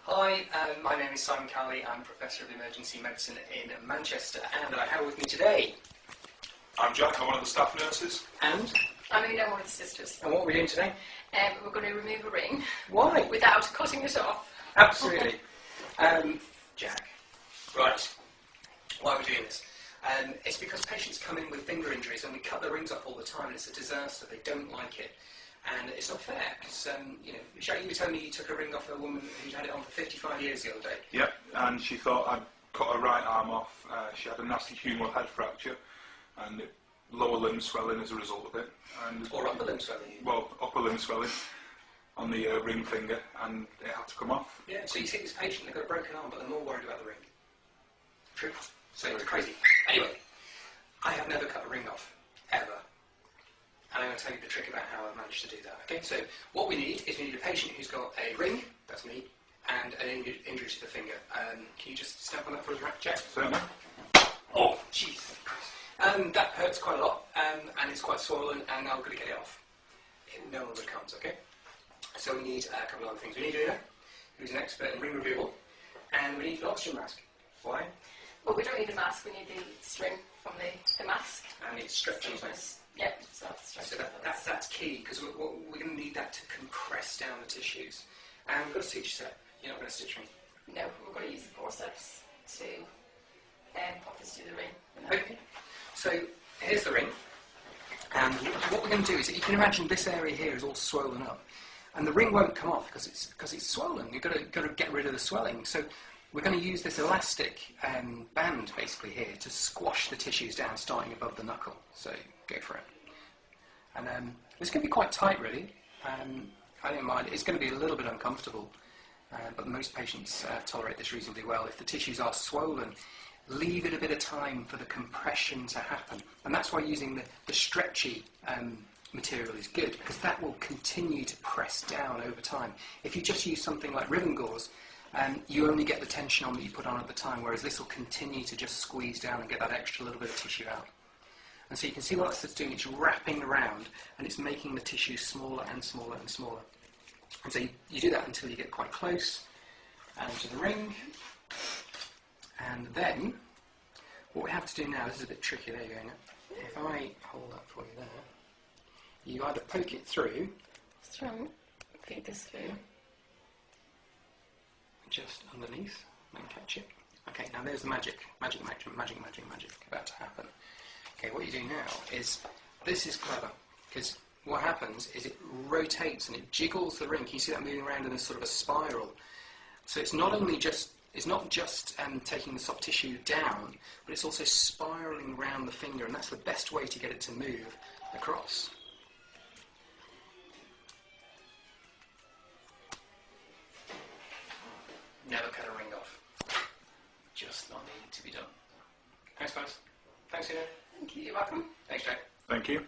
Hi, my name is Simon Cowley. I'm Professor of Emergency Medicine in Manchester, and I have with me today... I'm Jack, I'm one of the staff nurses. And? I'm Una, one of the sisters. And what are we doing today? We're going to remove a ring. Why? Without cutting it off. Absolutely. Jack. Right. Why are we doing this? It's because patients come in with finger injuries and we cut the rings off all the time, and it's a disaster. They don't like it. And it's not fair, because, Jack, you were telling me you took a ring off a woman who'd had it on for 55 years the other day. Yep, and she thought I'd cut her right arm off. She had a nasty humeral head fracture and lower limb swelling as a result of it. And or upper limb swelling? Well, upper limb swelling on the ring finger, and it had to come off. Yeah, so you see this patient, they've got a broken arm, but they're more worried about the ring. True. So it's crazy. Anyway, I have never cut a ring off, ever. And I'm going to tell you the trick about how I managed to do that. Okay, so what we need is we need a patient who's got a ring, that's me, and an injury to the finger. Can you just stamp on that for us, Jack? Certainly. Oh, Jesus Christ. That hurts quite a lot, and it's quite swollen, and I'm going to get it off. No longer comes, okay? So we need a couple of other things. We need Una, who's an expert in ring removal, and we need an oxygen mask. Why? Well, we don't need a mask, we need the string from the mask. And it's stretchy, isn't it? Yep, so that's key, because we're going to need that to compress down the tissues. And we've got a stitch set. You're not going to stitch me? No, we're going to use the forceps to pop this through the ring. Okay. So here's the ring. And what we're going to do is, you can imagine this area here is all swollen up. And the ring won't come off because it's swollen. You've got to get rid of the swelling. So we're going to use this elastic band basically here to squash the tissues down, starting above the knuckle. So go for it. And it's going to be quite tight, really. I don't mind. It's going to be a little bit uncomfortable, but most patients tolerate this reasonably well. If the tissues are swollen, leave it a bit of time for the compression to happen. And that's why using the stretchy material is good, because that will continue to press down over time. If you just use something like ribbon gauze, you only get the tension on that you put on at the time, whereas this will continue to just squeeze down and get that extra little bit of tissue out. And so you can see what it's doing, it's wrapping around, and it's making the tissue smaller and smaller and smaller. And so you do that until you get quite close to the ring. And then, what we have to do now, this is a bit tricky, there you go. If I hold that for you there, you either poke it through. Feed this through. Just underneath, and catch it. Okay, now there's the magic about to happen. Okay, what you do now is, this is clever, because what happens is it rotates and it jiggles the ring. Can you see that moving around in a sort of a spiral? So it's not just taking the soft tissue down, but it's also spiraling around the finger, and that's the best way to get it to move across. Never cut a ring off. Just not needed to be done. Thanks, guys. Thanks, Una. Thank you. You're welcome. Thanks, Jack. Thank you.